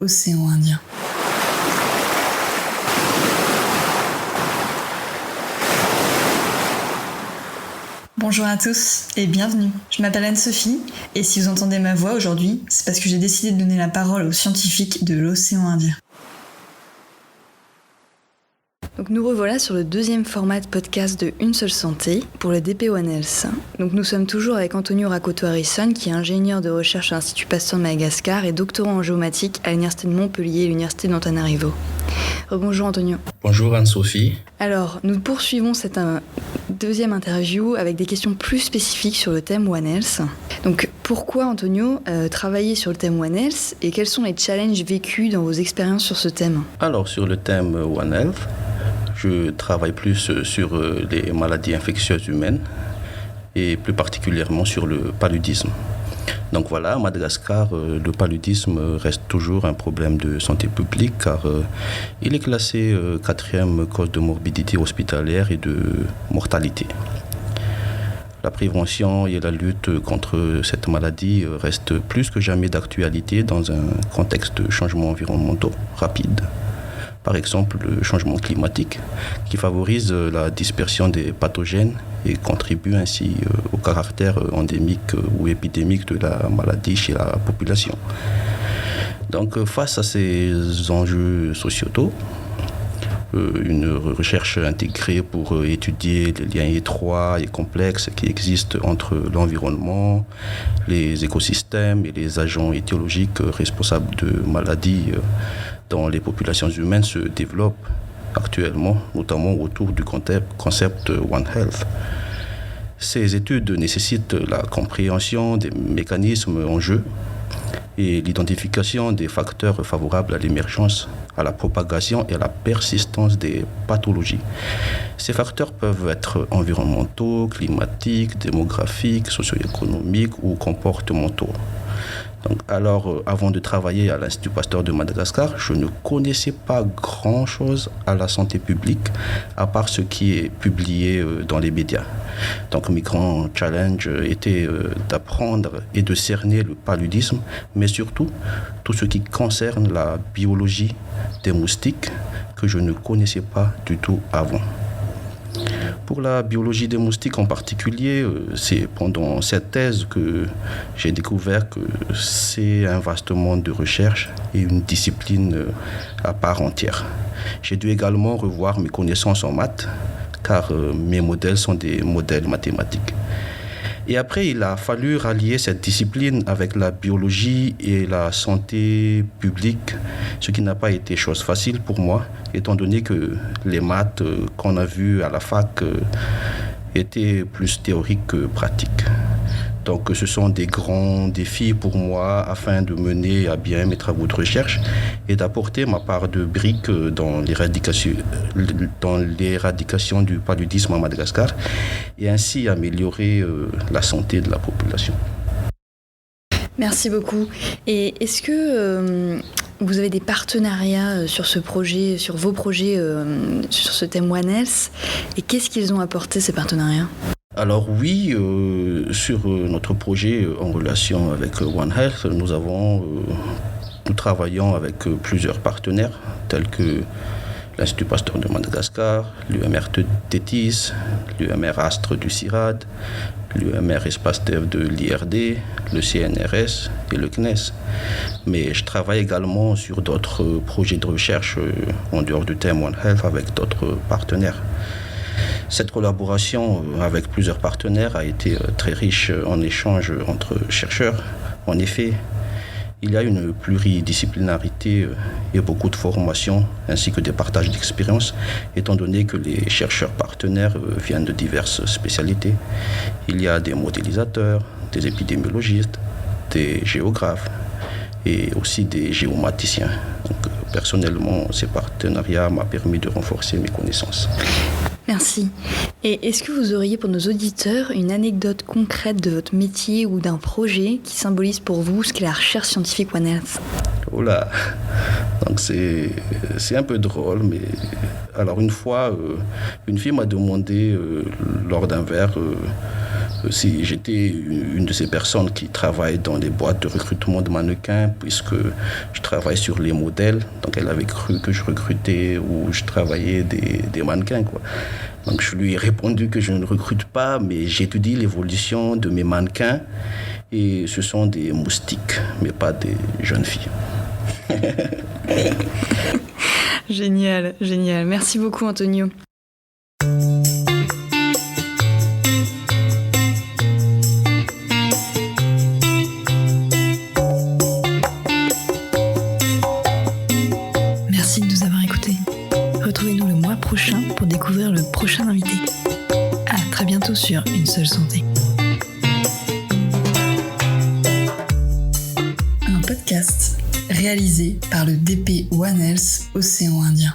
océan Indien. Bonjour à tous et bienvenue. Je m'appelle Anne-Sophie et si vous entendez ma voix aujourd'hui, c'est parce que j'ai décidé de donner la parole aux scientifiques de l'océan Indien. Donc nous revoilà sur le deuxième format de podcast de Une seule santé pour le DP One Health. Donc nous sommes toujours avec Antonio Rakoto-Harrison qui est ingénieur de recherche à l'Institut Pasteur de Madagascar et doctorant en géomatique à l'Université de Montpellier et l'Université d'Antananarivo. Rebonjour Antonio. Bonjour Anne-Sophie. Alors nous poursuivons cette deuxième interview avec des questions plus spécifiques sur le thème One Health. Donc pourquoi Antonio travailler sur le thème One Health et quels sont les challenges vécus dans vos expériences sur ce thème ? Alors sur le thème One Health, je travaille plus sur les maladies infectieuses humaines et plus particulièrement sur le paludisme. Donc voilà, à Madagascar, le paludisme reste toujours un problème de santé publique car il est classé 4e cause de morbidité hospitalière et de mortalité. La prévention et la lutte contre cette maladie restent plus que jamais d'actualité dans un contexte de changements environnementaux rapides. Par exemple, le changement climatique qui favorise la dispersion des pathogènes et contribue ainsi au caractère endémique ou épidémique de la maladie chez la population. Donc, face à ces enjeux sociétaux, une recherche intégrée pour étudier les liens étroits et complexes qui existent entre l'environnement, les écosystèmes et les agents étiologiques responsables de maladies dans les populations humaines se développe actuellement, notamment autour du concept One Health. Ces études nécessitent la compréhension des mécanismes en jeu et l'identification des facteurs favorables à l'émergence, à la propagation et à la persistance des pathologies. Ces facteurs peuvent être environnementaux, climatiques, démographiques, socio-économiques ou comportementaux. Donc, alors, avant de travailler à l'Institut Pasteur de Madagascar, je ne connaissais pas grand-chose à la santé publique, à part ce qui est publié dans les médias. Donc, mes grands challenges étaient d'apprendre et de cerner le paludisme, mais surtout tout ce qui concerne la biologie des moustiques que je ne connaissais pas du tout avant. Pour la biologie des moustiques en particulier, c'est pendant cette thèse que j'ai découvert que c'est un vaste monde de recherche et une discipline à part entière. J'ai dû également revoir mes connaissances en maths, car mes modèles sont des modèles mathématiques. Et après, il a fallu rallier cette discipline avec la biologie et la santé publique, ce qui n'a pas été chose facile pour moi, étant donné que les maths qu'on a vues à la fac étaient plus théoriques que pratiques. Donc ce sont des grands défis pour moi afin de mener à bien mes travaux de recherche et d'apporter ma part de brique dans l'éradication du paludisme à Madagascar et ainsi améliorer la santé de la population. Merci beaucoup. Et est-ce que vous avez des partenariats sur ce projet, sur vos projets, sur ce thème One Health, et qu'est-ce qu'ils ont apporté ces partenariats ? Alors oui, sur notre projet en relation avec One Health, nous travaillons avec plusieurs partenaires tels que l'Institut Pasteur de Madagascar, l'UMR Tétis, l'UMR Astre du CIRAD, l'UMR Espace Dev de l'IRD, le CNRS et le CNES. Mais je travaille également sur d'autres projets de recherche en dehors du thème One Health avec d'autres partenaires. Cette collaboration avec plusieurs partenaires a été très riche en échanges entre chercheurs. En effet, il y a une pluridisciplinarité et beaucoup de formations ainsi que des partages d'expériences, étant donné que les chercheurs partenaires viennent de diverses spécialités. Il y a des modélisateurs, des épidémiologistes, des géographes et aussi des géomaticiens. Donc, personnellement, ces partenariats m'ont permis de renforcer mes connaissances. Merci. Et est-ce que vous auriez pour nos auditeurs une anecdote concrète de votre métier ou d'un projet qui symbolise pour vous ce qu'est la recherche scientifique One Health ? Oh là, donc c'est un peu drôle, mais alors une fois, une fille m'a demandé lors d'un verre si j'étais une de ces personnes qui travaillent dans les boîtes de recrutement de mannequins, puisque je travaille sur les modèles, donc elle avait cru que je recrutais ou je travaillais des mannequins, quoi. Donc je lui ai répondu que je ne recrute pas, mais j'étudie l'évolution de mes mannequins et ce sont des moustiques, mais pas des jeunes filles. Génial, génial. Merci beaucoup Antonio. Merci de nous avoir écoutés. Retrouvez-nous le mois prochain pour découvrir le prochain invité. À très bientôt sur Une Seule Santé. Un podcast réalisé par le DP One Health Océan Indien.